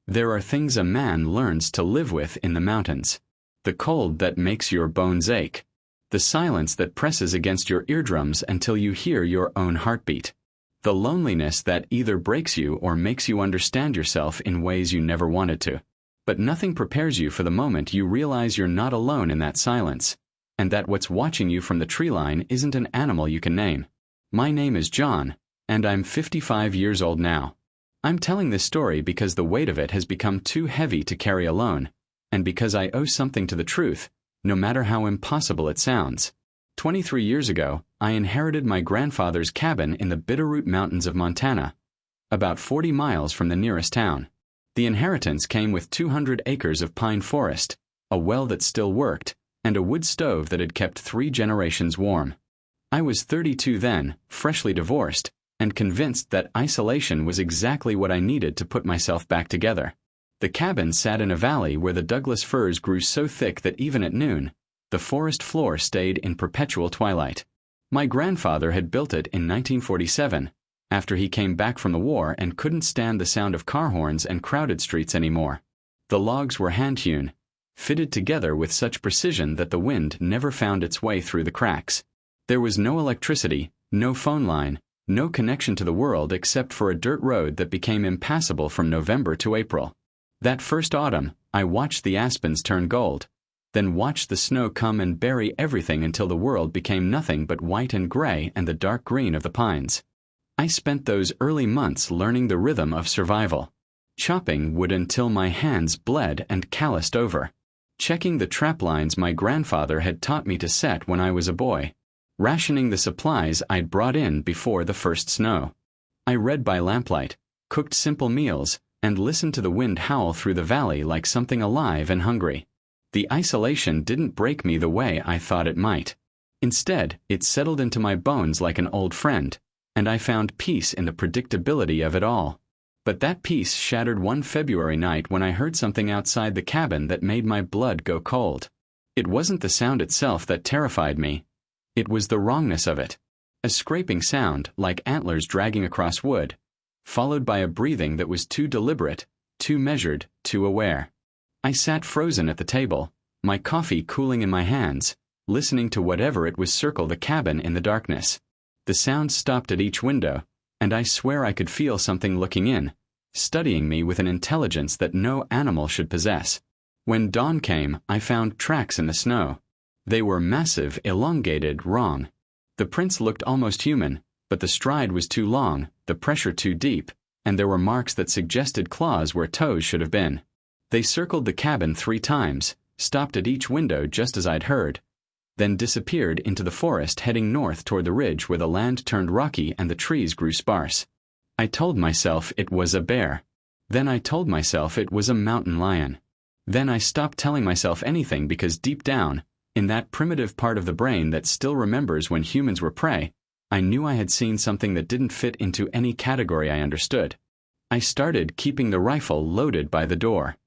There are things a man learns to live with in the mountains. The cold that makes your bones ache. The silence that presses against your eardrums until you hear your own heartbeat. The loneliness that either breaks you or makes you understand yourself in ways you never wanted to. But nothing prepares you for the moment you realize you're not alone in that silence, and that what's watching you from the tree line isn't an animal you can name. My name is John, and I'm 55 years old now. I'm telling this story because the weight of it has become too heavy to carry alone, and because I owe something to the truth, no matter how impossible it sounds. 23 years ago, I inherited my grandfather's cabin in the Bitterroot Mountains of Montana, about 40 miles from the nearest town. The inheritance came with 200 acres of pine forest, a well that still worked, and a wood stove that had kept 3 generations warm. I was 32 then, freshly divorced, and convinced that isolation was exactly what I needed to put myself back together. The cabin sat in a valley where the Douglas firs grew so thick that even at noon, the forest floor stayed in perpetual twilight. My grandfather had built it in 1947, after he came back from the war and couldn't stand the sound of car horns and crowded streets anymore. The logs were hand-hewn, fitted together with such precision that the wind never found its way through the cracks. There was no electricity, no phone line, no connection to the world except for a dirt road that became impassable from November to April. That first autumn, I watched the aspens turn gold, then watched the snow come and bury everything until the world became nothing but white and gray and the dark green of the pines. I spent those early months learning the rhythm of survival, chopping wood until my hands bled and calloused over, checking the trap lines my grandfather had taught me to set when I was a boy, rationing the supplies I'd brought in before the first snow. I read by lamplight, cooked simple meals, and listened to the wind howl through the valley like something alive and hungry. The isolation didn't break me the way I thought it might. Instead, it settled into my bones like an old friend, and I found peace in the predictability of it all. But that peace shattered one February night when I heard something outside the cabin that made my blood go cold. It wasn't the sound itself that terrified me. It was the wrongness of it. A scraping sound, like antlers dragging across wood, followed by a breathing that was too deliberate, too measured, too aware. I sat frozen at the table, my coffee cooling in my hands, listening to whatever it was circle the cabin in the darkness. The sound stopped at each window, and I swear I could feel something looking in, studying me with an intelligence that no animal should possess. When dawn came, I found tracks in the snow. They were massive, elongated, wrong. The prints looked almost human, but the stride was too long, the pressure too deep, and there were marks that suggested claws where toes should have been. They circled the cabin 3 times, stopped at each window just as I'd heard, then disappeared into the forest heading north toward the ridge where the land turned rocky and the trees grew sparse. I told myself it was a bear. Then I told myself it was a mountain lion. Then I stopped telling myself anything because deep down, in that primitive part of the brain that still remembers when humans were prey, I knew I had seen something that didn't fit into any category I understood. I started keeping the rifle loaded by the door.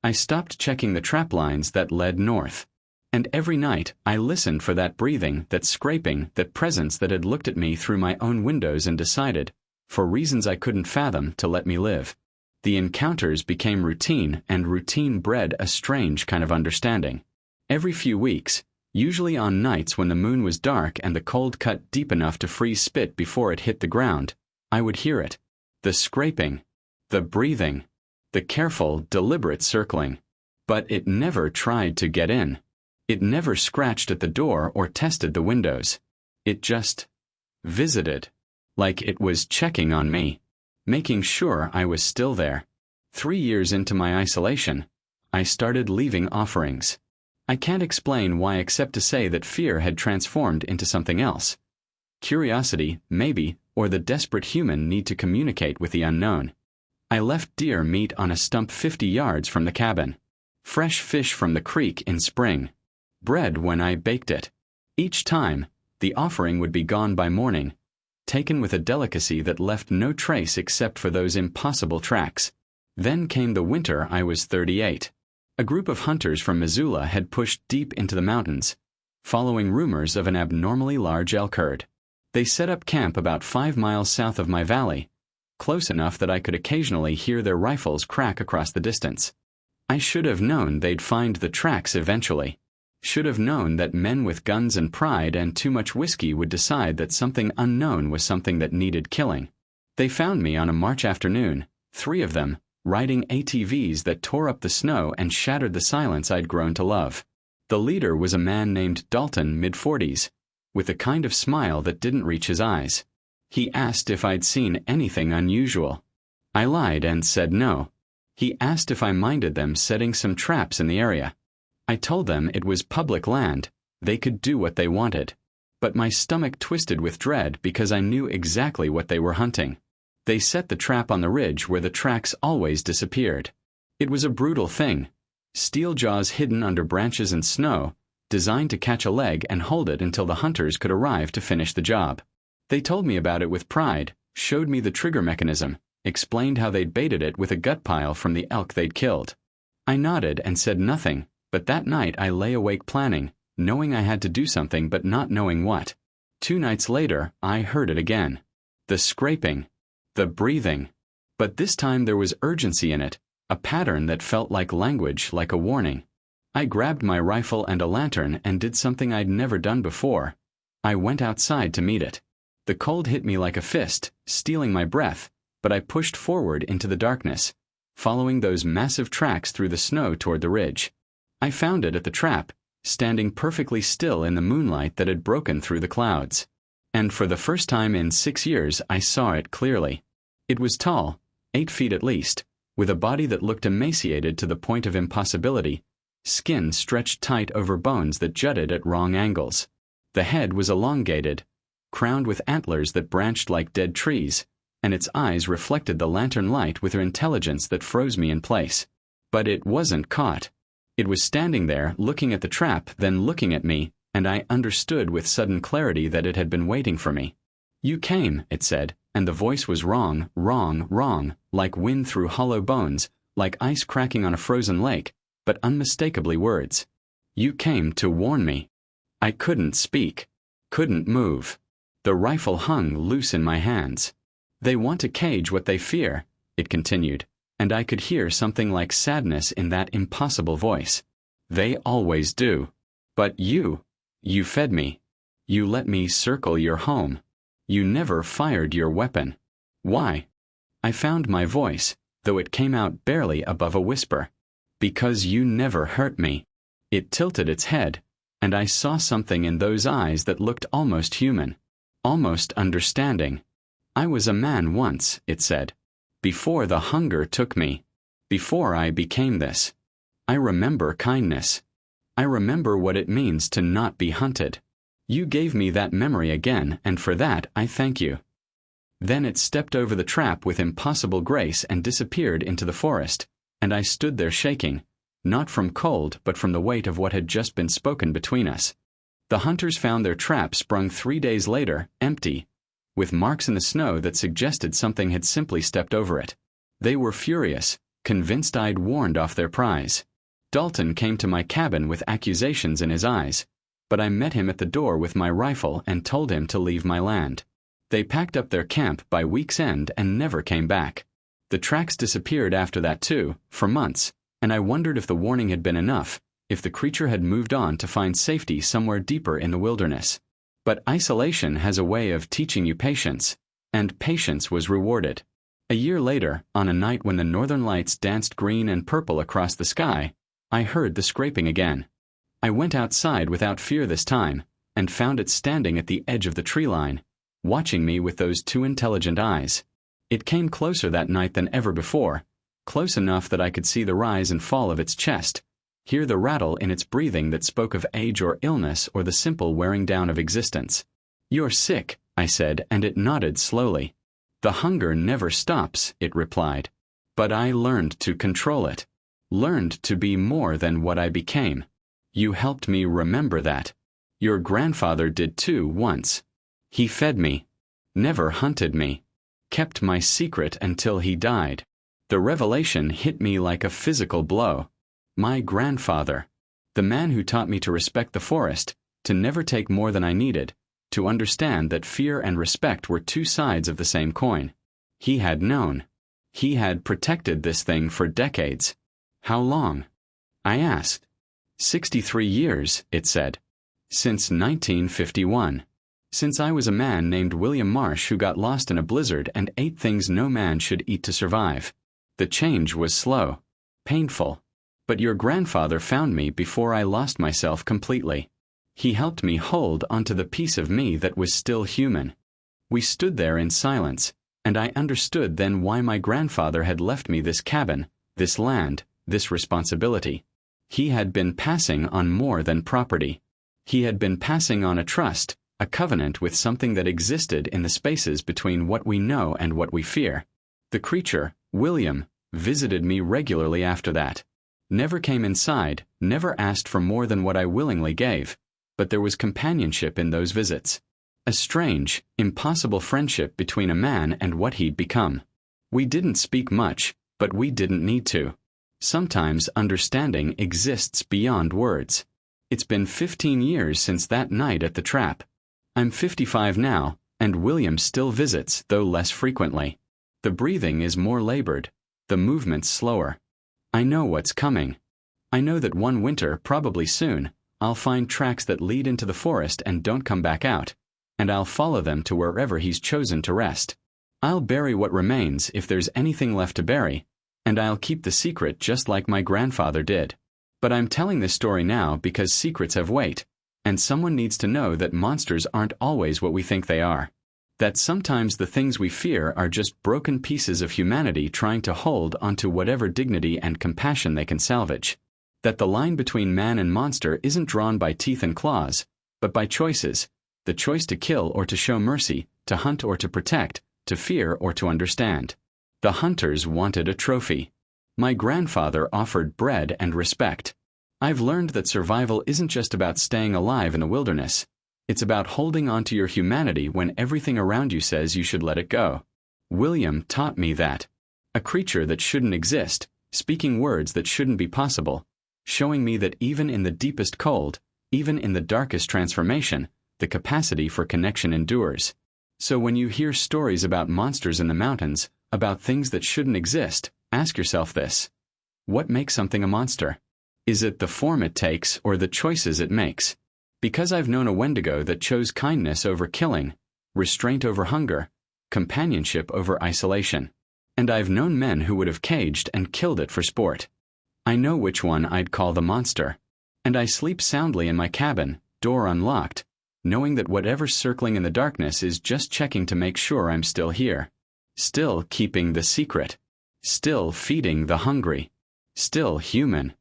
I stopped checking the trap lines that led north. And every night, I listened for that breathing, that scraping, that presence that had looked at me through my own windows and decided, for reasons I couldn't fathom, to let me live. The encounters became routine, and routine bred a strange kind of understanding. Every few weeks, usually on nights when the moon was dark and the cold cut deep enough to freeze spit before it hit the ground, I would hear it. The scraping, the breathing, the careful, deliberate circling. But it never tried to get in. It never scratched at the door or tested the windows. It just visited, like it was checking on me, making sure I was still there. 3 years into my isolation, I started leaving offerings. I can't explain why except to say that fear had transformed into something else. Curiosity, maybe, or the desperate human need to communicate with the unknown. I left deer meat on a stump 50 yards from the cabin. Fresh fish from the creek in spring. Bread when I baked it. Each time, the offering would be gone by morning, taken with a delicacy that left no trace except for those impossible tracks. Then came the winter I was 38. A group of hunters from Missoula had pushed deep into the mountains, following rumors of an abnormally large elk herd. They set up camp about 5 miles south of my valley, close enough that I could occasionally hear their rifles crack across the distance. I should have known they'd find the tracks eventually. Should have known that men with guns and pride and too much whiskey would decide that something unknown was something that needed killing. They found me on a March afternoon, 3 of them, riding ATVs that tore up the snow and shattered the silence I'd grown to love. The leader was a man named Dalton, mid-40s, with a kind of smile that didn't reach his eyes. He asked if I'd seen anything unusual. I lied and said no. He asked if I minded them setting some traps in the area. I told them it was public land, they could do what they wanted. But my stomach twisted with dread because I knew exactly what they were hunting. They set the trap on the ridge where the tracks always disappeared. It was a brutal thing. Steel jaws hidden under branches and snow, designed to catch a leg and hold it until the hunters could arrive to finish the job. They told me about it with pride, showed me the trigger mechanism, explained how they'd baited it with a gut pile from the elk they'd killed. I nodded and said nothing, but that night I lay awake planning, knowing I had to do something but not knowing what. 2 nights later, I heard it again. The scraping. The breathing. But this time there was urgency in it, a pattern that felt like language, like a warning. I grabbed my rifle and a lantern and did something I'd never done before. I went outside to meet it. The cold hit me like a fist, stealing my breath, but I pushed forward into the darkness, following those massive tracks through the snow toward the ridge. I found it at the trap, standing perfectly still in the moonlight that had broken through the clouds. And for the first time in 6 years, I saw it clearly. It was tall, 8 feet at least, with a body that looked emaciated to the point of impossibility, skin stretched tight over bones that jutted at wrong angles. The head was elongated, crowned with antlers that branched like dead trees, and its eyes reflected the lantern light with an intelligence that froze me in place. But it wasn't caught. It was standing there, looking at the trap, then looking at me, and I understood with sudden clarity that it had been waiting for me. "You came," it said, and the voice was wrong, wrong, wrong, like wind through hollow bones, like ice cracking on a frozen lake, but unmistakably words. "You came to warn me." I couldn't speak, couldn't move. The rifle hung loose in my hands. "They want to cage what they fear," it continued, and I could hear something like sadness in that impossible voice. "They always do. But you fed me. You let me circle your home. You never fired your weapon. Why?" I found my voice, though it came out barely above a whisper. "Because you never hurt me." It tilted its head, and I saw something in those eyes that looked almost human, almost understanding. "I was a man once," it said, "before the hunger took me, before I became this. I remember kindness. I remember what it means to not be hunted. You gave me that memory again, and for that I thank you." Then it stepped over the trap with impossible grace and disappeared into the forest, and I stood there shaking, not from cold but from the weight of what had just been spoken between us. The hunters found their trap sprung 3 days later, empty, with marks in the snow that suggested something had simply stepped over it. They were furious, convinced I'd warned off their prize. Dalton came to my cabin with accusations in his eyes, but I met him at the door with my rifle and told him to leave my land. They packed up their camp by week's end and never came back. The tracks disappeared after that too, for months, and I wondered if the warning had been enough, if the creature had moved on to find safety somewhere deeper in the wilderness. But isolation has a way of teaching you patience, and patience was rewarded. A year later, on a night when the northern lights danced green and purple across the sky, I heard the scraping again. I went outside without fear this time, and found it standing at the edge of the tree line, watching me with those 2 intelligent eyes. It came closer that night than ever before, close enough that I could see the rise and fall of its chest, hear the rattle in its breathing that spoke of age or illness or the simple wearing down of existence. "You're sick," I said, and it nodded slowly. "The hunger never stops," it replied. "But I learned to control it, learned to be more than what I became. You helped me remember that. Your grandfather did too once. He fed me, never hunted me, kept my secret until he died." The revelation hit me like a physical blow. My grandfather, the man who taught me to respect the forest, to never take more than I needed, to understand that fear and respect were 2 sides of the same coin. He had known. He had protected this thing for decades. How long? I asked. 63 years, it said. Since 1951. Since I was a man named William Marsh who got lost in a blizzard and ate things no man should eat to survive. The change was slow, painful. But your grandfather found me before I lost myself completely. He helped me hold onto the piece of me that was still human. We stood there in silence, and I understood then why my grandfather had left me this cabin, this land, this responsibility. He had been passing on more than property. He had been passing on a trust, a covenant with something that existed in the spaces between what we know and what we fear. The creature, William, visited me regularly after that. Never came inside, never asked for more than what I willingly gave, but there was companionship in those visits. A strange, impossible friendship between a man and what he'd become. We didn't speak much, but we didn't need to. Sometimes understanding exists beyond words. It's been 15 years since that night at the trap. I'm 55 now, and William still visits, though less frequently. The breathing is more labored, the movements slower. I know what's coming. I know that one winter, probably soon, I'll find tracks that lead into the forest and don't come back out, and I'll follow them to wherever he's chosen to rest. I'll bury what remains if there's anything left to bury, and I'll keep the secret just like my grandfather did. But I'm telling this story now because secrets have weight, and someone needs to know that monsters aren't always what we think they are. That sometimes the things we fear are just broken pieces of humanity trying to hold onto whatever dignity and compassion they can salvage. That the line between man and monster isn't drawn by teeth and claws, but by choices. The choice to kill or to show mercy, to hunt or to protect, to fear or to understand. The hunters wanted a trophy. My grandfather offered bread and respect. I've learned that survival isn't just about staying alive in the wilderness. It's about holding on to your humanity when everything around you says you should let it go. William taught me that. A creature that shouldn't exist, speaking words that shouldn't be possible, showing me that even in the deepest cold, even in the darkest transformation, the capacity for connection endures. So when you hear stories about monsters in the mountains, about things that shouldn't exist, ask yourself this. What makes something a monster? Is it the form it takes or the choices it makes? Because I've known a Wendigo that chose kindness over killing, restraint over hunger, companionship over isolation. And I've known men who would have caged and killed it for sport. I know which one I'd call the monster. And I sleep soundly in my cabin, door unlocked, knowing that whatever's circling in the darkness is just checking to make sure I'm still here. Still keeping the secret. Still feeding the hungry. Still human.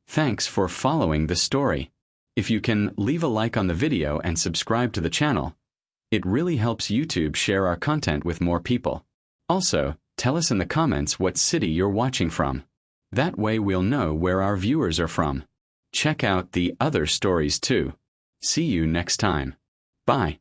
Thanks for following the story. If you can, leave a like on the video and subscribe to the channel. It really helps YouTube share our content with more people. Also, tell us in the comments what city you're watching from. That way we'll know where our viewers are from. Check out the other stories too. See you next time. Bye.